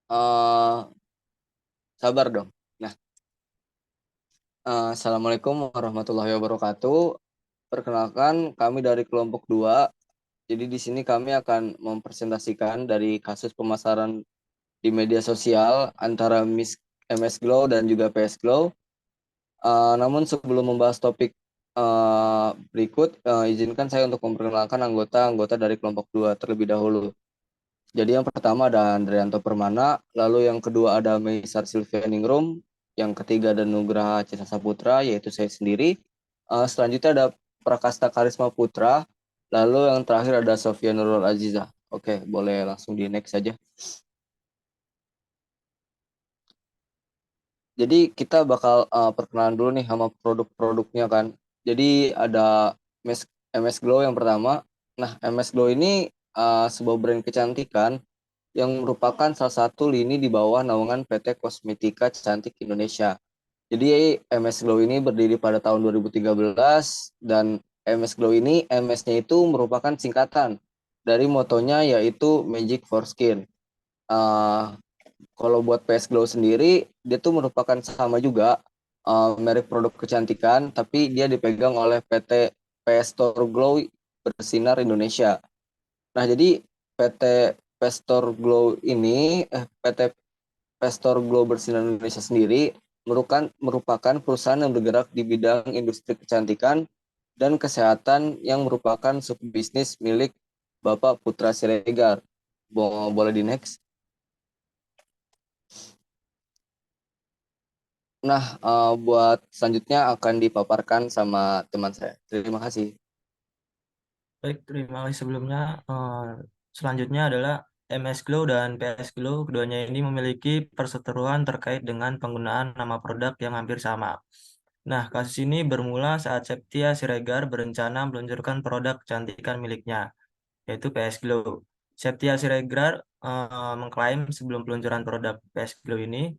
Eh, Sabar dong. Nah, Assalamualaikum warahmatullahi wabarakatuh. Perkenalkan, kami dari kelompok 2. Jadi di sini kami akan mempresentasikan dari kasus pemasaran di media sosial antara MS Glow dan juga PS Glow. Namun sebelum membahas topik berikut, izinkan saya untuk memperkenalkan anggota-anggota dari kelompok 2 terlebih dahulu. Jadi yang pertama ada Andrianto Permana, lalu yang kedua ada Meisar Silvianingrum, yang ketiga ada Nugraha Cita Saputra, yaitu saya sendiri. Selanjutnya ada Prakasta Karisma Putra, lalu yang terakhir ada Sofia Nurul Aziza. Oke, boleh langsung di next saja. Jadi kita bakal perkenalan dulu nih sama produk-produknya kan. Jadi ada MS Glow yang pertama. Nah, MS Glow ini sebuah brand kecantikan yang merupakan salah satu lini di bawah naungan PT Kosmetika Cantik Indonesia. Jadi MS Glow ini berdiri pada tahun 2013 dan MS Glow ini MS-nya itu merupakan singkatan dari motonya yaitu Magic for Skin. Uh, Kalau buat PS Glow sendiri, dia tuh merupakan sama juga merek produk kecantikan, tapi dia dipegang oleh PT PS Store Glow Bersinar Indonesia. Nah, jadi PT Pestor Glow ini, PT Pestor Glow Bersinar Indonesia sendiri merupakan perusahaan yang bergerak di bidang industri kecantikan dan kesehatan yang merupakan subbisnis milik Bapak Putra Siregar. Boleh di next. Nah, buat selanjutnya akan dipaparkan sama teman saya. Terima kasih. Baik, terima kasih sebelumnya. Selanjutnya adalah MS Glow dan PS Glow. Keduanya ini memiliki perseteruan terkait dengan penggunaan nama produk yang hampir sama. Nah, kasus ini bermula saat Septia Siregar berencana meluncurkan produk kecantikan miliknya, yaitu PS Glow. Septia Siregar mengklaim sebelum peluncuran produk PS Glow ini,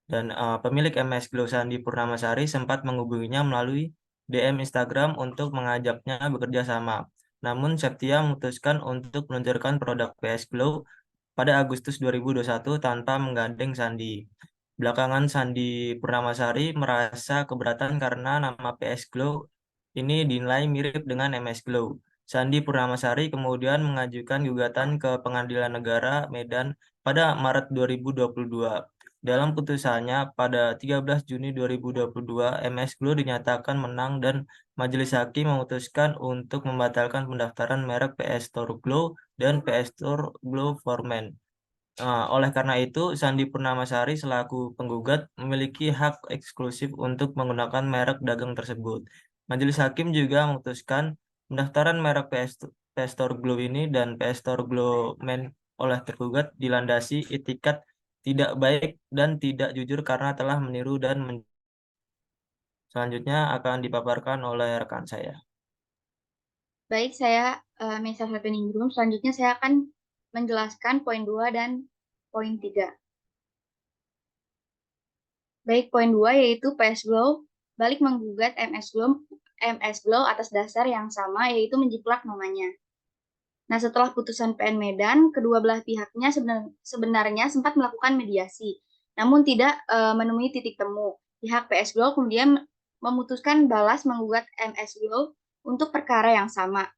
dan pemilik MS Glow Sandi Purnamasari sempat menghubunginya melalui DM Instagram untuk mengajaknya bekerja sama. Namun Septia memutuskan untuk meluncurkan produk PS Glow pada Agustus 2021 tanpa menggandeng Sandi. Belakangan Sandi Purnamasari merasa keberatan karena nama PS Glow ini dinilai mirip dengan MS Glow. Sandi Purnamasari kemudian mengajukan gugatan ke Pengadilan Negara Medan pada Maret 2022. Dalam putusannya pada 13 Juni 2022, MS Glow dinyatakan menang dan Majelis Hakim memutuskan untuk membatalkan pendaftaran merek PS Store Glow dan PS Store Glow for Men. Oleh karena itu, Sandi Purnamasari selaku penggugat memiliki hak eksklusif untuk menggunakan merek dagang tersebut. Majelis Hakim juga memutuskan pendaftaran merek PS Store Glow ini dan PS Store Glow Men oleh tergugat dilandasi itikat tidak baik dan tidak jujur karena telah meniru dan selanjutnya akan dipaparkan oleh rekan saya. Baik, saya Mesa Ningrum. Selanjutnya saya akan menjelaskan poin 2 dan poin 3. Baik, poin 2 yaitu PS Glow balik menggugat MS Glow atas dasar yang sama yaitu menjiplak namanya. Nah, setelah putusan PN Medan, kedua belah pihaknya sebenarnya sempat melakukan mediasi, namun tidak menemui titik temu. Pihak PS Glow kemudian memutuskan balas menggugat MS Glow untuk perkara yang sama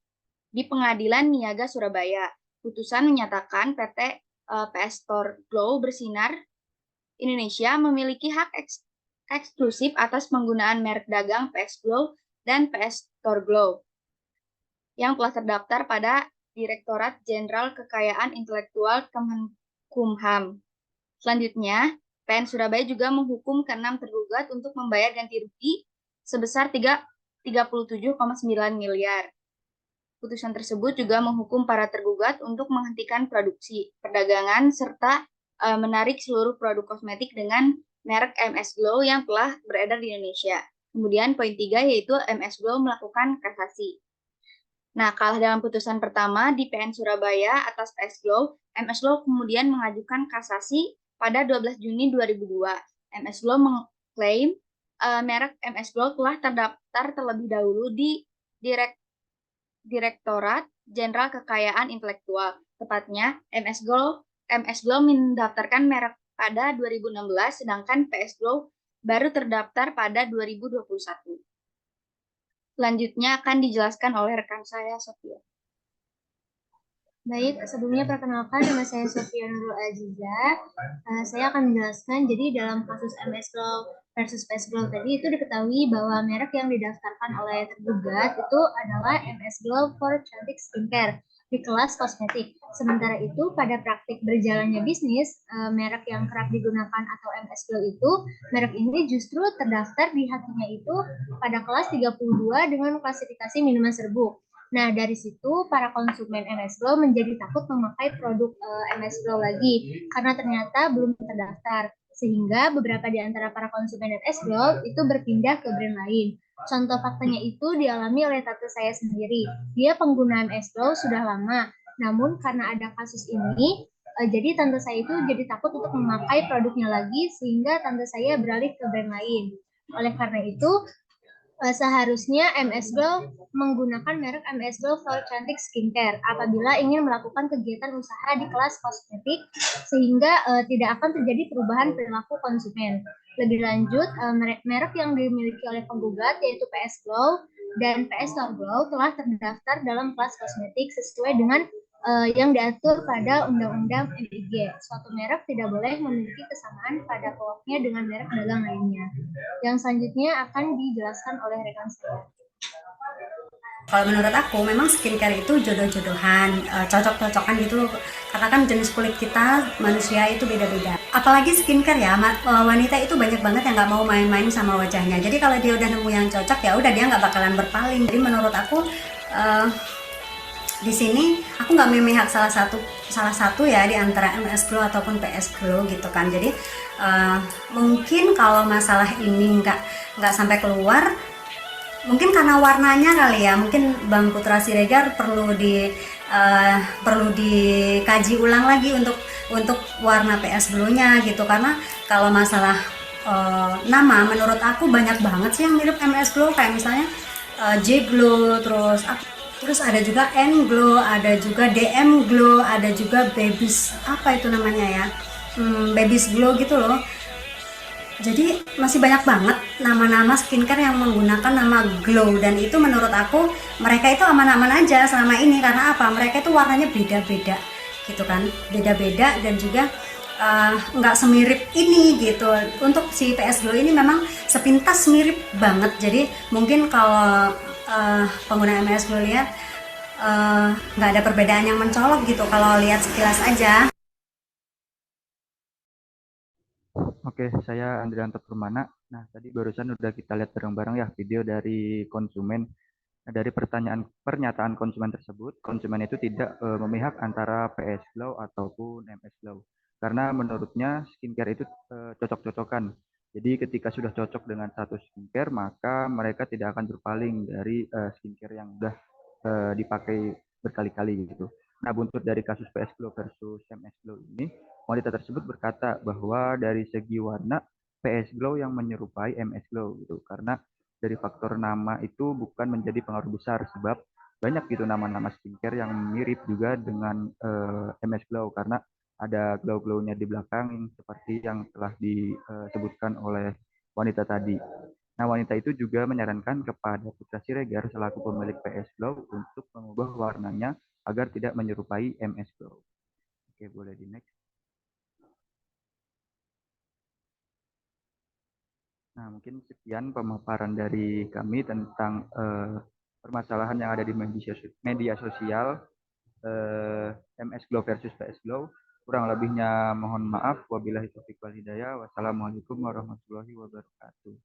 di Pengadilan Niaga Surabaya. Putusan menyatakan PT PS Store Glow Bersinar Indonesia memiliki hak eksklusif atas penggunaan merek dagang PS Glow dan PS Store Glow yang telah terdaftar pada Direktorat Jenderal Kekayaan Intelektual Kemenkumham. Selanjutnya, PN Surabaya juga menghukum keenam tergugat untuk membayar ganti rugi sebesar 37,9 miliar. Putusan tersebut juga menghukum para tergugat untuk menghentikan produksi, perdagangan, serta menarik seluruh produk kosmetik dengan merek MS Glow yang telah beredar di Indonesia. Kemudian poin 3 yaitu MS Glow melakukan kasasi. Nah, kalah dalam putusan pertama di PN Surabaya atas PS Glow, MS Glow kemudian mengajukan kasasi pada 12 Juni 2002. MS Glow mengklaim merek MS Glow telah terdaftar terlebih dahulu di Direktorat Jenderal Kekayaan Intelektual, tepatnya MS Glow mendaftarkan merek pada 2016, sedangkan PS Glow baru terdaftar pada 2021. Selanjutnya akan dijelaskan oleh rekan saya, Sofia. Baik, sebelumnya perkenalkan nama saya Sofia Nurul Aziza. Saya akan menjelaskan, jadi dalam kasus MS Glow versus PS Glow tadi itu diketahui bahwa merek yang didaftarkan oleh tergugat itu adalah MS Glow for Cantik Skincare di kelas kosmetik. Sementara itu pada praktik berjalannya bisnis, merek yang kerap digunakan atau MS Glow itu, merek ini justru terdaftar di haknya itu pada kelas 32 dengan klasifikasi minuman serbuk. Nah, dari situ para konsumen MS Glow menjadi takut memakai produk MS Glow lagi karena ternyata belum terdaftar. Sehingga beberapa di antara para konsumen MS Glow itu berpindah ke brand lain. Contoh faktanya itu dialami oleh tante saya sendiri. Dia pengguna MS Glow sudah lama, namun karena ada kasus ini, jadi tante saya itu jadi takut untuk memakai produknya lagi sehingga tante saya beralih ke brand lain. Oleh karena itu, seharusnya MS Glow menggunakan merek MS Glow for Cantik Skincare apabila ingin melakukan kegiatan usaha di kelas kosmetik sehingga tidak akan terjadi perubahan perilaku konsumen. Lebih lanjut, merek yang dimiliki oleh penggugat yaitu PS Glow dan PS Store Glow telah terdaftar dalam kelas kosmetik sesuai dengan yang diatur pada Undang-Undang MIG. Suatu merek tidak boleh memiliki kesamaan pada pokoknya dengan merek dagang lainnya. Yang selanjutnya akan dijelaskan oleh rekan saya. Kalau menurut aku memang skincare itu jodoh-jodohan, cocok-cocokan gitu, karena kan jenis kulit kita manusia itu beda-beda. Apalagi skincare ya, wanita itu banyak banget yang nggak mau main-main sama wajahnya. Jadi kalau dia udah nemu yang cocok ya udah dia nggak bakalan berpaling. Jadi menurut aku di sini aku nggak memihak salah satu ya di antara MS Glow ataupun PS Glow gitu kan. Jadi mungkin kalau masalah ini nggak sampai keluar, mungkin karena warnanya kali ya. Mungkin Bang Putra Siregar perlu dikaji ulang lagi untuk warna PS Glow-nya gitu. Karena kalau masalah nama, menurut aku banyak banget sih yang mirip MS Glow, kayak misalnya J Glow, terus ada juga N Glow, ada juga DM Glow, ada juga Babies, apa itu namanya ya, Babies Glow gitu loh. Jadi masih banyak banget nama-nama skincare yang menggunakan nama Glow, dan itu menurut aku mereka itu aman-aman aja selama ini. Karena apa? Mereka itu warnanya beda-beda gitu kan, beda-beda dan juga nggak semirip ini gitu. Untuk si PS Glow ini memang sepintas mirip banget. Jadi mungkin kalau pengguna MS Glow lihat nggak ada perbedaan yang mencolok gitu kalau lihat sekilas aja. Oke, saya Andrianto Permana. Nah, tadi barusan udah kita lihat bareng-bareng ya video dari konsumen. Nah, dari pernyataan konsumen tersebut, konsumen itu tidak memihak antara PS Glow ataupun MS Glow. Karena menurutnya skincare itu cocok-cocokan. Jadi ketika sudah cocok dengan satu skincare, maka mereka tidak akan berpaling dari skincare yang udah dipakai berkali-kali gitu. Nah, buntut dari kasus PS Glow versus MS Glow ini, wanita tersebut berkata bahwa dari segi warna PS Glow yang menyerupai MS Glow gitu. Karena dari faktor nama itu bukan menjadi pengaruh besar, sebab banyak gitu nama-nama skincare yang mirip juga dengan MS Glow karena ada glow-glownya di belakang seperti yang telah disebutkan oleh wanita tadi. Nah, wanita itu juga menyarankan kepada Putra Siregar selaku pemilik PS Glow untuk mengubah warnanya agar tidak menyerupai MS Glow. Oke, boleh di next. Nah, mungkin sekian pemaparan dari kami tentang permasalahan yang ada di media sosial MS Glow versus PS Glow. Kurang lebihnya mohon maaf. Wabillahi taufiq wal hidayah. Wassalamualaikum warahmatullahi wabarakatuh.